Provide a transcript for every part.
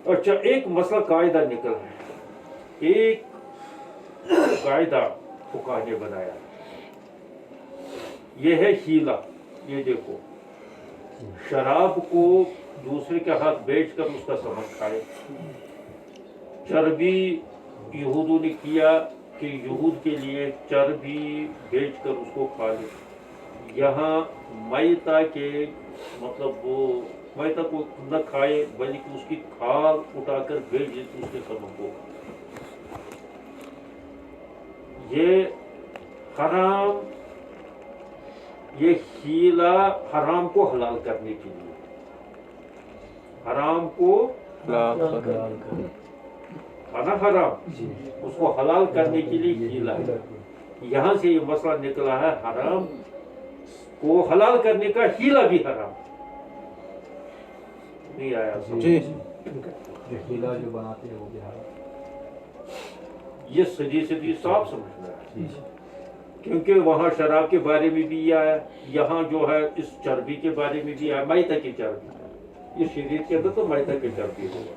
اچھا ایک مسئلہ قاعدہ نکل ہے، ایک قاعدہ فقہ نے بنایا، یہ ہے ہیلا. یہ دیکھو شراب کو دوسرے کے ہاتھ بیچ کر اس کا ثمن کھائے. چربی یہودوں نے کیا کہ یہود کے لیے چربی بیچ کر اس کو کھا لے. یہاں میتا کے مطلب وہ میتا کو نہ کھائے بلکہ اس کی کھال اٹھا کر بیچ دے تو اس کے ثمن کو. یہ حرام، یہ ہیلا حرام کو حلال کرنے کے لیے، حرام کو کھانا حرام اس کو حلال کرنے کے لیے ہیلا ہے. یہاں سے یہ مسئلہ نکلا ہے حرام کو حلال کرنے کا ہیلا بھی حرام. نہیں آیا ہیلا جو بناتے ہیں وہ بھی حرام. یہ سیدھی صاف سمجھنا ہے، کیونکہ وہاں شراب کے بارے میں بھی یہ آیا، یہاں جو ہے اس چربی کے بارے میں بھی آیا، میتا کی چربی. یہ شریعت کے اندر تو میتا کی چربی ہوگا.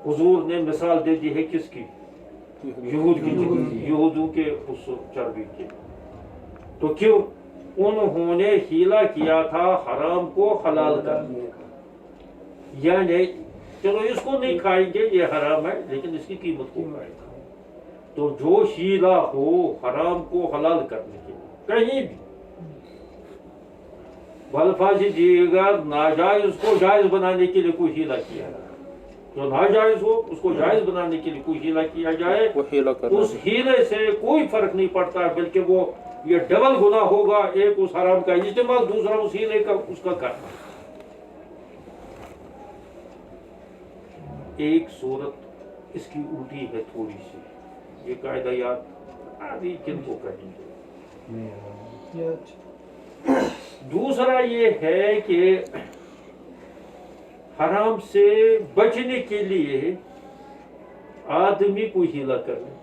حضور نے مثال دے دی ہے کس کی؟ یہود کی، یہودوں کے اس چربی کے. تو کیوں؟ انہوں نے ہیلا کیا تھا حرام کو حلال کرنے کا. یعنی چلو اس کو نہیں کھائیں گے یہ حرام ہے لیکن اس کی قیمت کو کھائیں گے. تو جو ہیلا ہو حرام کو حلال کرنے کے لیے کہیں بھی بالفاظ دیے گا، ناجائز کو جائز بنانے کے لیے کوئی ہیلا کیا ہے، جو ناجائز ہو اس کو جائز بنانے کے لیے کوئی ہیلا کیا جائے، اس ہیلے سے کوئی فرق نہیں پڑتا، بلکہ وہ یہ ڈبل گناہ ہوگا، ایک اس حرام کا استعمال، دوسرا اس ہیلے کا اس کا کرنا. ایک صورت اس کی الٹی ہے تھوڑی سی، یہ قاعدہ یاد آدھی کن کو کہیں گے. دوسرا یہ ہے کہ حرام سے بچنے کے لیے آدمی کوئی ہیلا کر لے،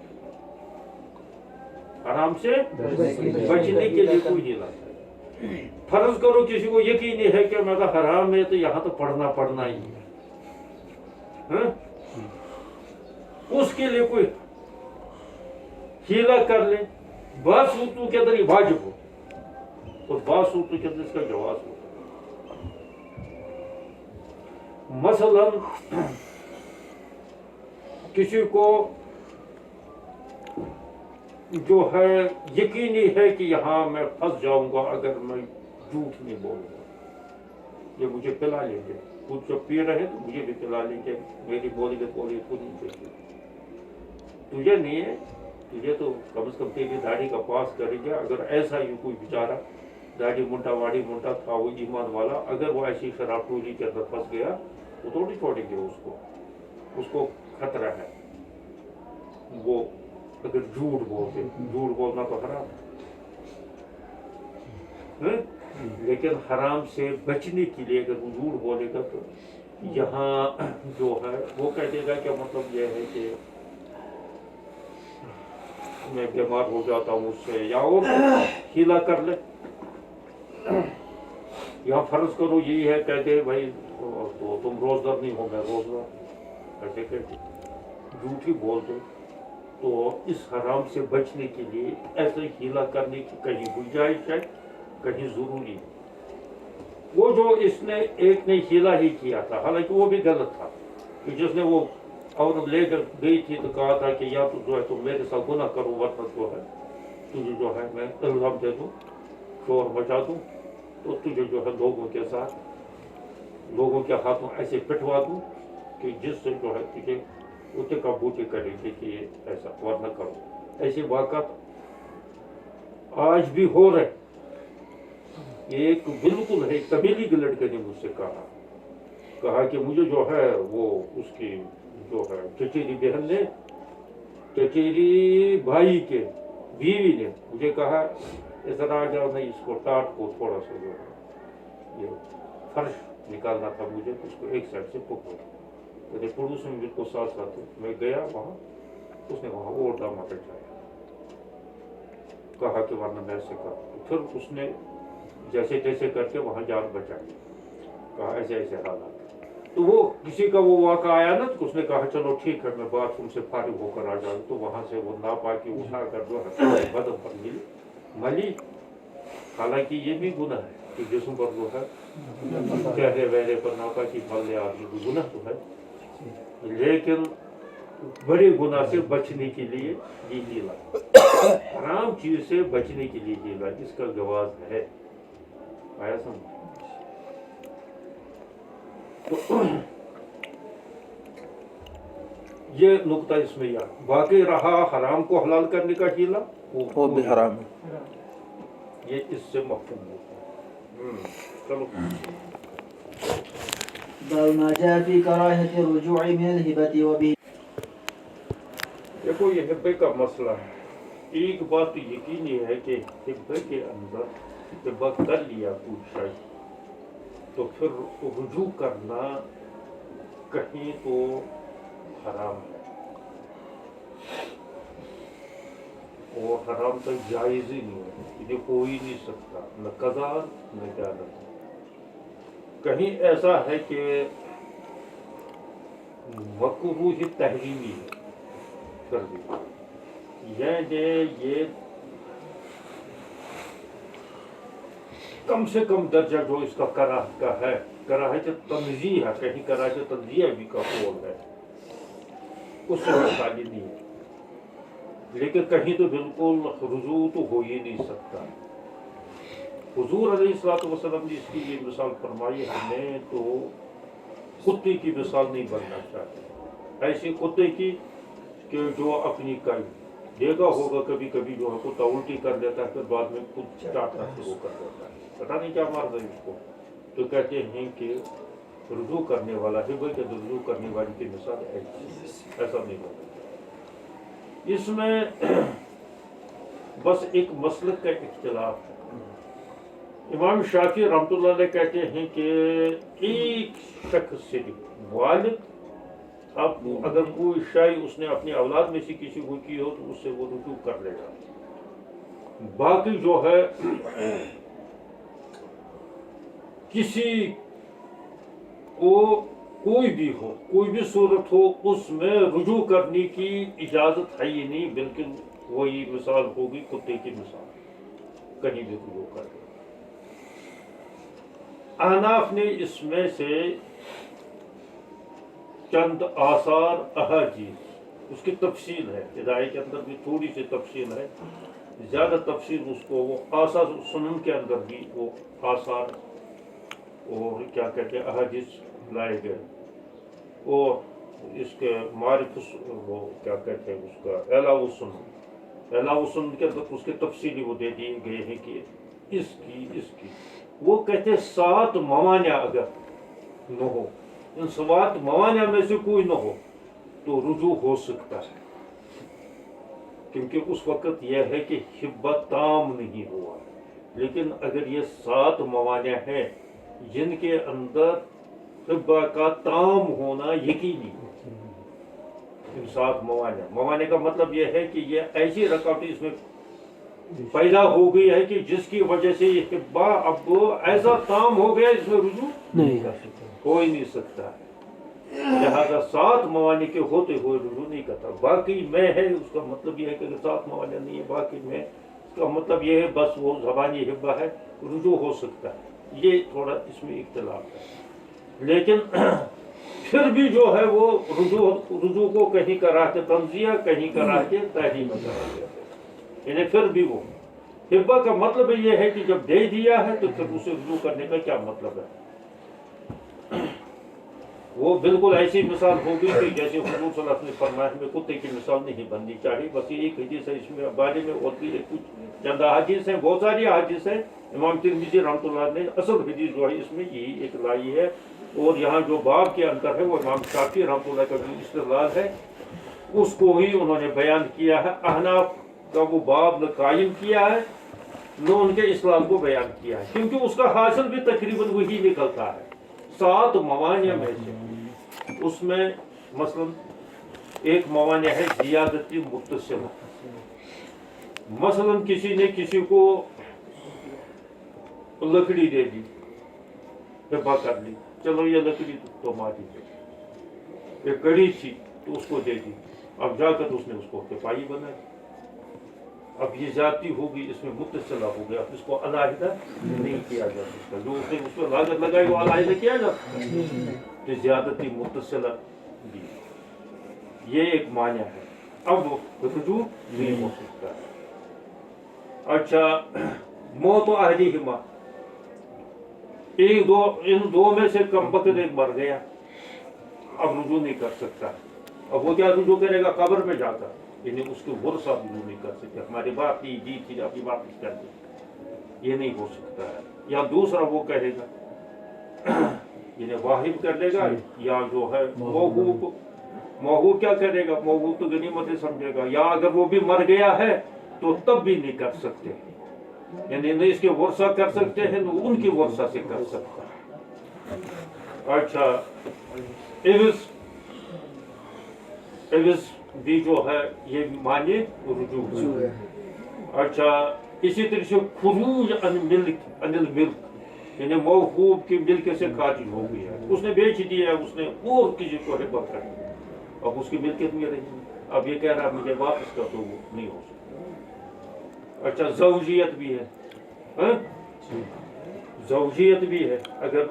حرام سے بچنے کے لیے کوئی ہیلا کر لے. فرض کرو کسی کو یقین ہے کہ میرا حرام ہے تو یہاں تو پڑھنا ہی ہے، اس کے لیے کوئی ہیلا کر لے. بعض صورتوں کے اندر یہ واجب ہو اور بعض صورتوں کے اندر اس کا جواز ہو. مثلا کسی کو جو ہے یقینی ہے کہ یہاں میں پھنس جاؤں گا اگر میں جھوٹ نہیں بولوں گا، یہ مجھے پلا لیں گے، خود جب پی رہے تو مجھے بھی پلا لیں گے، میری بولی کے بولی خود نہیں چاہیے. تجھے نہیں ہے، تجھے تو کم از کم تیری داڑھی کا پاس کریں گے. اگر ایسا ہی کوئی بیچارہ داڑھی منٹا واڑی منٹا تھا وہ ایمان والا، اگر وہ ایسی شراب ٹولی کے اندر پھنس گیا وہ تھوڑی چھوڑیں گے اس کو خطرہ ہے. وہ اگر جھوٹ بولنا تو حرام ہے، لیکن حرام سے بچنے کے لیے اگر وہ جھوٹ بولے گا تو یہاں جو ہے وہ کہہ دے گا کہ مطلب یہ ہے کہ میں بیمار ہو جاتا ہوں اس سے، یا اور ہیلا کر لے. یا فرض کرو یہی ہے کہتے ہیں بھائی تو تم روزدار نہیں ہو، میں روزدار، ایسے کہتے جھوٹ ہی بول دو. تو اس حرام سے بچنے کے لیے ایسے ہیلا کرنے کی کہیں گنجائش ہے، کہیں ضروری. وہ جو اس نے ایک نے ہیلا ہی کیا تھا، حالانکہ وہ بھی غلط تھا، کہ جس نے وہ عورت لے کر گئی تھی تو کہا تھا کہ یا تو جو ہے تم میرے ساتھ گناہ کرو ورنہ جو ہے تجھے جو ہے میں الزام دے دوں، شور مچا دوں، تو تجھے جو ہے لوگوں کے ساتھ لوگوں کے ہاتھوں ایسے پٹوا دوں کہ جس سے جو ہے تجھے اتے کا بوٹی کریں گے کہ یہ ایسا ورنہ کرو. ایسے واقعات آج بھی ہو رہے. ایک بالکل ہے قبیلی کے لڑکے نے مجھ سے کہا کہ مجھے جو ہے وہ اس کی جو ہے چچیری بہن نے، چچیری بھائی کے بیوی نے مجھے کہا اس طرح آ جاؤ، نہیں اس کو ٹاٹ کو تھوڑا سا جو ہے یہ فرش نکالنا تھا مجھے، اس کو ایک سائڈ سے پکڑو. میرے پڑوس میں بالکل ساتھ میں گیا وہاں، اس نے وہاں اور ڈرامہ بچایا، کہا کہ ورنہ میں ایسے کر. پھر اس نے جیسے تیسے کر کے وہاں جان بچائی، کہا ایسے ایسے حالات. تو وہ किसी का वो वाक़ा आया ना तो उसने कहा चलो ठीक है मैं बाथरूम से फारिग होकर आ जाऊँ, तो वहाँ से वो नापाकी उठा कर जो है बदन पर मली। हालांकि ये भी गुनाह है कि जिस्म पर जो है चेहरे वहरे पर नापाकी फल ले आदमी को गुनाह तो है, लेकिन बड़े गुनाह से बचने के लिए ये लीला, हराम चीज से बचने के लिए लीला, इसका जवाब है। आया समझ? तो ये नुक्ता इसमें यार, बाकी रहा हराम को हलाल करने का हीला, वो भी हराम है। ये इससे मफहूम होता है। चलो باب ما جاء في كراهة الرجوع من الهبة وبه देखो ये हिब्बे का मसला है। एक बात तो यकीनी है कि हिब्बे के अंदर हिब्बा कर लिया कुछ शय तो फिर रुजू करना कहीं तो हराम है, और हराम तो जायज़ ही नहीं है, इन्हें हो ही नहीं सकता, न कज़ा न इजाज़त। कहीं ऐसा है कि मकरूह तहरीमी है कर दी, ये कम से कम दर्जा जो इसका कराह का है, कराहत तंज़ीह है, कहीं कराहत तंज़ीह भी का कौल है, उससे खाली नहीं है, लेकिन कहीं तो बिल्कुल रुजू तो हो ही नहीं सकता। हुजूर अलैहिस्सलातु वस्सलाम ने इसकी ये मिसाल फरमाई, हमें तो कुत्ते की मिसाल नहीं बनना चाहिए, ऐसे कुत्ते की कि जो अपनी कई देखा होगा कभी कभी जो है कुत्ता उल्टी कर लेता है, फिर बाद में खुद चाटना शुरू कर देता है, पता नहीं क्या मार गई उसको। तो कहते हैं कि रुजू करने वाला है भाई कि रुजू करने वाली की मिसाल ऐसा नहीं होगा। इसमें बस एक मसलक का इख्तिलाफ है। इमाम शाफी रहमतुल्लाह अलैह कहते हैं कि एक शख्स से वालिद अब अगर कोई शाय उसने अपनी औलाद में से किसी को की हो तो उससे वो रुजू कर लेगा। बाकी जो है किसी को कोई भी हो, कोई भी सूरत हो, उसमें रुजू करने की इजाज़त है ही नहीं, बिल्कुल वही मिसाल होगी कुत्ते की मिसाल, कहीं भी रुजू कर ले। अहनाफ ने इसमें से चंद आसार अहादीस, उसकी तफसील है, हिदायत के अंदर भी थोड़ी सी तफसील है, ज़्यादा तफसील उसको वो आसार सुनन के अंदर भी वो आसार और क्या कहते हैं अहादीस लाए गए, और इसके मारिफ वो क्या कहते हैं उसका एलाउसन के अंदर उसके तफसीली वो दे दिए गए हैं कि इसकी वो कहते हैं 7 मवानिया अगर न हो, इन 7 मवानिया में से कोई न हो तो रुजू हो सकता है, क्योंकि उस वक्त यह है कि हिब्बा ताम नहीं हुआ। लेकिन अगर ये 7 मवानिया है जिनके अंदर हिब्बा का ताम होना यकीनी, इन 7 मवानिया का मतलब यह है कि ये ऐसी रकावटें इसमें पैदा हो गई है कि जिसकी वजह से ये हिब्बा अब ऐसा ताम हो गया इसमें रुजू नहीं हो ही नहीं सकता है। लिहाजा 7 मवानी के होते हुए रुजू नहीं करता। बाकी में है उसका मतलब यह है कि 7 मवानी नहीं है, बाकी में इसका मतलब यह है बस वो ज़बानी हिब्बा है, रुजू हो सकता है। ये थोड़ा इसमें इख्तिलाफ है, लेकिन फिर भी जो है वो रुजू को कहीं कराहत तंज़िया, कहीं कराहत तहरीम कराया है। इन्हें फिर भी वो हिब्बा का मतलब ये है कि जब दे दिया है तो फिर उसे रुजू करने का क्या मतलब है। वो बिल्कुल ऐसी मिसाल होगी कि जैसे हुजूर सल्लल्लाहु अलैहि वसल्लम ने फरमाया में कुत्ते की मिसाल नहीं बननी चाहिए। बस ये एक हदीस है, इसमें बारे में और भी कुछ चंद हदीस हैं, बहुत सारी हदीस हैं। इमाम तिरमिज़ी रहमतुल्लाह ने असल हदीस जो है इसमें यही एक लाई है, और यहाँ जो बाब के अंदर है वो इमाम शाफी रहमतुल्लाह का जो इस्तिदलाल है उसको ही उन्होंने बयान किया है। अहनाफ का वो बाब न कायम किया है न उनके इस्लाम को बयान किया है, क्योंकि उसका हासिल भी तकरीबन वही निकलता है। 7 मवानिया में से उसमें मसलन एक मवानिया है ज़ियादती मुत्तसिला, मसलन किसी ने किसी को लकड़ी दे दी, हिब्बा कर ली, चलो ये लकड़ी तुम्हारी है, एक कड़ी थी तो उसको दे दी, अब जाकर उसने उसको सिपाही बना दी। अब ये जाति होगी, इसमें मुत्तसिला हो गया, इसको अलहदा नहीं किया जा सकता। जो उसने उसमें लागत लगाई वो अलहदा किया जा सकता, तो ज्यादती मुत्तसिला दी, ये एक मान्य है। अब रुजू नहीं हो सकता है। अच्छा, मौत तो अहली हिमा, इन दो में से कम वक्त एक मर गया, अब रुजू नहीं कर सकता। अब वो क्या रुजू करेगा? कब्र में जाकर, यानी उसके वर्षा रुजू नहीं कर सकते। हमारी बात थी, जी थी, अपनी वापस कर दी, ये नहीं हो सकता है। या दूसरा वो कहेगा, इन्हें वाहिब कर देगा, या जो है महूब क्या करेगा? महूब तो गनीमत समझेगा। या अगर वो भी मर गया है तो तब भी नहीं कर सकते, यानी नहीं इसके वर्षा कर सकते हैं, तो उनकी वर्षा से कर सकता है। अच्छा, एविस भी जो है ये माने रुजू है। अच्छा, इसी तरह से खुरूज अनिल मिल्क, यानी मौहूब की मिल्क से खारिज हो गया, उसने बेच दिया, उसने और किसी को हिब्बा कर दिया, अब उसकी मिल्कियत में रही। अब ये कह रहा है मुझे वापस कर दो, वो नहीं हो सकता। अच्छा, ज़ौजियत भी है, ज़ौजियत भी है, अगर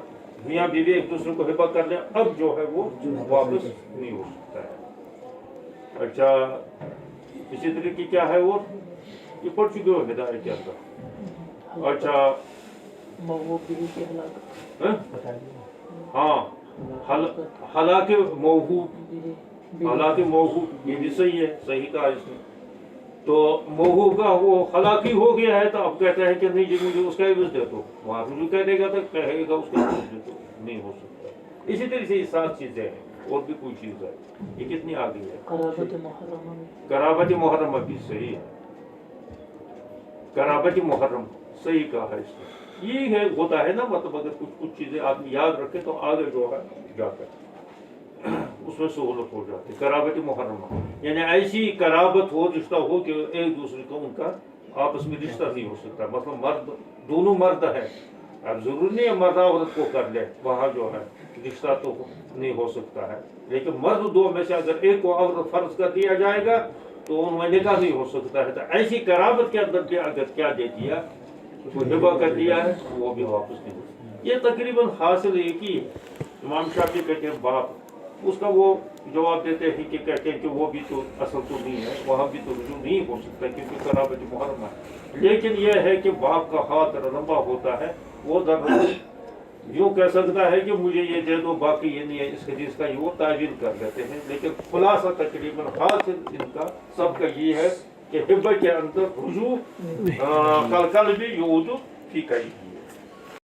मियाँ बीवी एक दूसरे को हिब्बा कर ले, अब जो है वो वापस नहीं हो सकता है। अच्छा, इसी तरह की क्या है, और ये पढ़ चुके हो हिदायत के अंदर। अच्छा, हाँ, हालांकि महूब ये भी सही है, सही कहा इसने। तो महूब का वो हालांकि हो गया है, तो अब कहता है कि नहीं जी मुझे उसका एवज दे दो, वहाँ रुजू कह देगा तो कहेगा उसका एवज दे दो, नहीं हो सकता। इसी तरह से ये 7 चीजें हैं, और भी कोई चीज है, ये कितनी आ गई है? कराबत मुहर्रमा भी सही है, कराबत मुहर्रम सही कहा है इसने। ये है, होता है ना, मतलब अगर कुछ चीजें आदमी याद रखे तो आगे जो है जाकर उसमें सहूलत हो जाती है। कराबत मुहर्रमा यानी ऐसी कराबत हो, रिश्ता हो कि एक दूसरे को उनका आपस में रिश्ता नहीं हो सकता। मतलब मर्द, दोनों मर्द है, अब जरूरी नहीं है मर्द औरत को कर ले, वहाँ जो है रिश्ता तो नहीं हो सकता है। लेकिन मर्द दो में से अगर एक को औरत फर्ज कर दिया जाएगा तो उनमें निकाह नहीं हो सकता है। तो ऐसी कराबत के अंदर के अगर क्या दे दिया, उसको हिबा कर दिया है, वो भी वापस नहीं हो। ये तकरीबन हासिल एक ही। इमाम शाफी कहते हैं बाप, उसका वो जवाब देते हैं कि कहते हैं कि वो भी तो असल तो नहीं है, वहाँ भी तो रुजू नहीं हो सकता क्योंकि कराबत मुहर्रमा है। लेकिन यह है कि बाप का हाथ लंबा होता है, वो दर यूँ कह सकता है कि मुझे ये दे दो, बाकी ये नहीं है, इस हदीस का वो तावील कर देते हैं। लेकिन खुलासा तकरीबन हासिल इनका सबका ये है कि हिब्बा के अंदर रुजू कल भी यूजू फी कई